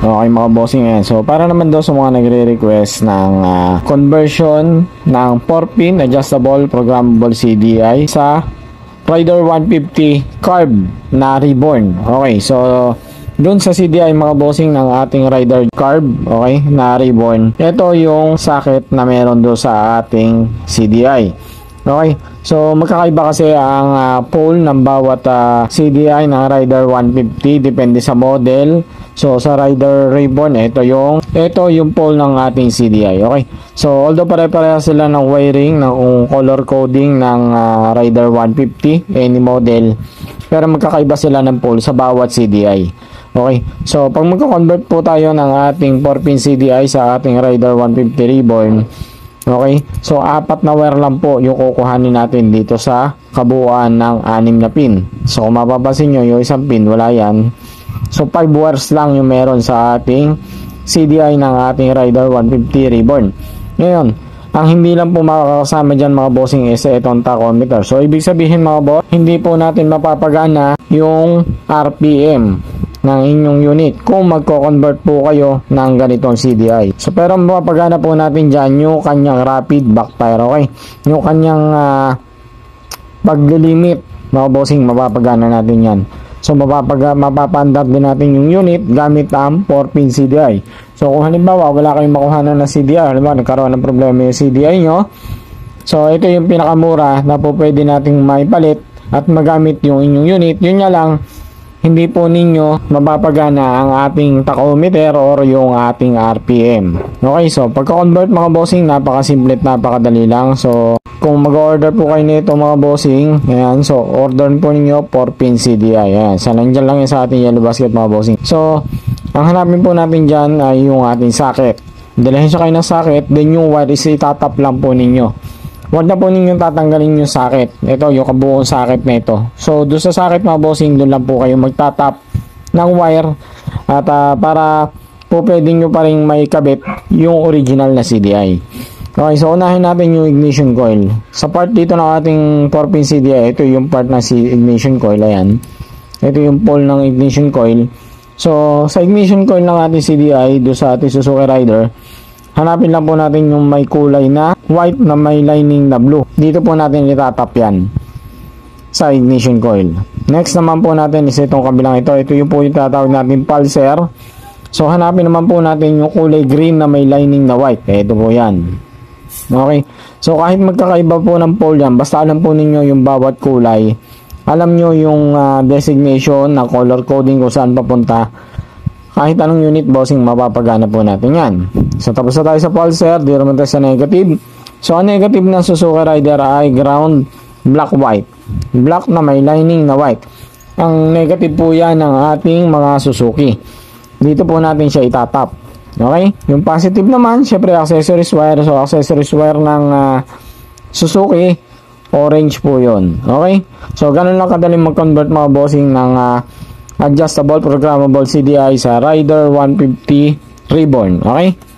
Okay mga bossing, ayan. So para naman daw sa mga nagre-request ng conversion ng 4-pin adjustable programmable CDI sa Rider 150 carb na reborn. Okay, so doon sa CDI mga bossing ng ating Rider carb, okay, na reborn, ito yung socket na meron doon sa ating CDI. Okay, so magkakaiba kasi ang pole ng bawat CDI ng Rider 150 depende sa model. So sa Rider Reborn, ito yung pole ng ating CDI. Okay, so although pare-pareha sila ng wiring, ng color coding ng Rider 150 any model, pero magkakaiba sila ng pole sa bawat CDI. Okay, so pag magko-convert po tayo ng ating 4-pin CDI sa ating Rider 150 Reborn, okay, so 4 na wire lang po yung kukuhanin natin dito sa kabuuan ng 6 na pin. So kung mapapansin nyo, yung isang pin wala yan. So 5 wires lang yung meron sa ating CDI ng ating Rider 150 Reborn. Ngayon, ang hindi lang po makakasama dyan mga bossing is itong tachometer. So ibig sabihin mga boss, hindi po natin mapapagana yung RPM ng inyong unit kung magko-convert po kayo ng ganitong CDI. So pero mapapagana po natin dyan yung kanyang rapid backfire, okay? Yung kanyang paglilimit mga bossing, mapapagana natin yan. So mapapandar din natin yung unit gamit ang 4-pin CDI. So kung halimbawa wala kayong makuhanan na CDI, halimbawa nagkaroon ng problema yung CDI nyo, so ito yung pinakamura na po pwede nating maipalit at magamit yung inyong unit. Yun nga lang, hindi po ninyo mapapagana ang ating tachometer or yung ating RPM. Okay, so pagka-convert mga bossing, napakasimple at napakadali lang. So kung mag-order po kayo nito mga bossing, ayan, so order po ninyo 4-pin CDI. Ayan, so nandiyan lang yan sa ating yellow basket mga bossing. So ang hanapin po natin dyan ay yung ating socket. Dalhin siya kayo ng socket, then yung wire is itatap lang po ninyo. Huwag na po ninyong tatanggalin yung socket. Ito, yung kabuong socket na ito. So, doon sa socket mga bossing, doon lang po kayo magtatap ng wire. At para po pwede nyo pa rin may kabit yung original na CDI. Okay, so unahin natin yung ignition coil. Sa part dito ng ating 4-pin CDI, ito yung part ng ignition coil. Ayan. Ito yung pole ng ignition coil. So, sa ignition coil ng ating CDI, doon sa ating Suzuki Rider, hanapin lang po natin yung may kulay na white na may lining na blue. Dito po natin itatap yan sa ignition coil. Next naman po natin is itong kabilang ito. Ito yung po yung tatawag natin pulser. So hanapin naman po natin yung kulay green na may lining na white. Ito po yan. Okay. So kahit magkakaiba po ng pole yan, basta alam po ninyo yung bawat kulay. Alam nyo yung designation na color coding kung saan papunta. Kahit anong unit bossing, mapapagana po natin yan. So tapos na tayo sa pulser, di naman tayo sa negative. So ang negative ng Suzuki Rider ay ground black white. Black na may lining na white. Ang negative po yan ng ating mga Suzuki. Dito po natin siya itatap. Okay? Yung positive naman, syempre accessories wire. So accessories wire ng Suzuki, orange po yon. Okay? So ganun lang kadaling mag-convert mga bossing ng adjustable programmable CDI sa Rider 150 Reborn. Okay?